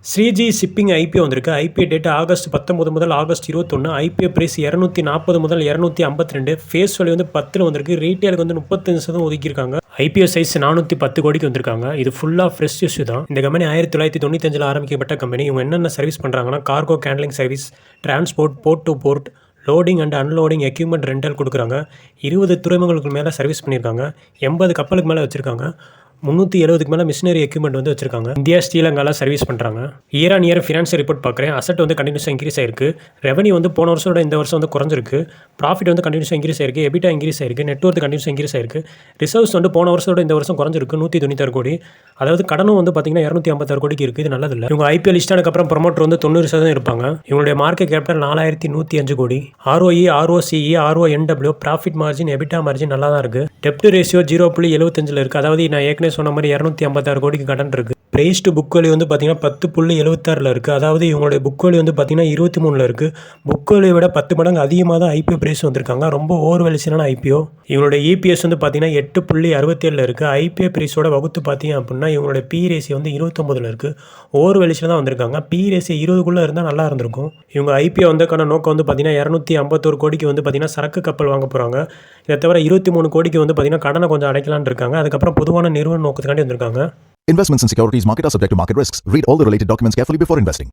Sreeji shipping IPO வந்திருக்கு. IPO date August 19 முதல் August 21. IPO price 240 முதல் 252. ஃபேஸ் வேல்யூ வந்து 10 வந்திருக்கு. ரீட்டெயிலுக்கு வந்து 35% ஒதுக்கியிருக்காங்க. ஐபிஓ சைஸ் 410 கோடிக்கு வந்திருக்காங்க. இது ஃபுல்லாக ஃப்ரெஷ் இஷ்யூ தான். இந்த கம்பெனி 1995 ஆரம்பிக்கப்பட்ட கம்பெனி. இவங்க என்னென்ன சர்வீஸ் பண்ணுறாங்கன்னா, cargo handling service, transport, port to port, loading and unloading equipment rental கொடுக்குறாங்க. 20 துறைமுகங்களுக்கு மேலே சர்வீஸ் பண்ணியிருக்காங்க. 80 கப்பலுக்கு மேலே வச்சுருக்காங்க. 370க்கு மேலே மிஷினரி எக்யூப்மெண்ட் வந்து வச்சிருக்காங்க. இந்தியா ஸ்ரீலங்காவில் சர்வீஸ் பண்ணுறாங்க. Year on year financial report பார்க்குறேன். அசட் வந்து கண்டினியூஸாக இன்க்ரீஸ் ஆயிருக்கு. ரெவன்யூ வந்து போன வருஷத்தோட இந்த வருஷம் வந்து குறைஞ்சிருக்கு. ப்ராஃபிட் வந்து கண்டினியூஸாக இன்க்ரீஸ் ஆயிருக்கு. எபிட்டா இன்க்ரீஸ் ஆயிருக்கு. நெட்வொர்க் கண்டினியூஸாக இன்க்ரீஸ் ஆயிருக்கு. ரிசர்வ்ஸ் வந்து போன வருஷத்தோட இந்த வருஷம் குறைஞ்சிருக்கு. 196 கோடி. அதாவது கடனும் வந்து பார்த்தீங்கன்னா 256 கோடிக்கு இருக்குது. இது நல்லதில்லை. இவங்க ஐபிஎல் லிஸ்ட் ஆனதுக்கப்புறம் ப்ரொமோட்டர் வந்து 90% இருப்பாங்க. இவங்களுடைய மார்க்கெட் கேபிட்டல் 4105 கோடி. ROE, ROCE, RONW, profit margin, EBITDA margin நல்லா தான் இருக்குது. டெப்ட் ரேஷியோ 0.75 இருக்குது. அதாவது நான் ஏற்கனவே சொன்ன மாதிரி 256 கோடிக்கு கடன் இருக்குது. பிரைஸ் டு புக் வேல்யூ வந்து பார்த்தீங்கன்னா 10.76 இருக்குது. அதாவது இவங்களுடைய புக் வேல்யூ வந்து பார்த்தீங்கன்னா 23 இருக்குது. புக் வேல்யூ விட 10 மடங்கு அதிகமாக தான் ஐபிஓ பிரைஸ் வந்திருக்காங்க. ரொம்ப ஓவர் வேல்யூஷனான ஐபிஓ. இவங்களுடைய இபிஎஸ் வந்து பார்த்தீங்கன்னா 8.67 இருக்குது. ஐபிஓ பிரைஸோட வகுத்து பார்த்தீங்க அப்படின்னா இவங்களுடைய பி ரேஷியோ வந்து 29 இருக்குது. ஓவர் வேல்யூஷன் தான் வந்திருக்காங்க. பி ரேஷியோ 20க்குள்ளே இருந்தால் நல்லா இருந்திருக்கும். இவங்க ஐபிஓ வந்தக்கான நோக்கம் வந்து பார்த்தீங்கன்னா 251 கோடிக்கு வந்து பார்த்தீங்கன்னா சரக்கு கப்பல் வாங்க போகிறாங்க. இதை தவிர 23 கோடிக்கு வந்து பார்த்தீங்கன்னா கடனை கொஞ்சம் அடைக்கலான்னு இருக்காங்க. அதுக்கப்புறம் பொதுவான நிறுவன நோக்கத்துக்காண்டி வந்திருக்காங்க. Investments in securities market are subject to market risks. Read all the related documents carefully before investing.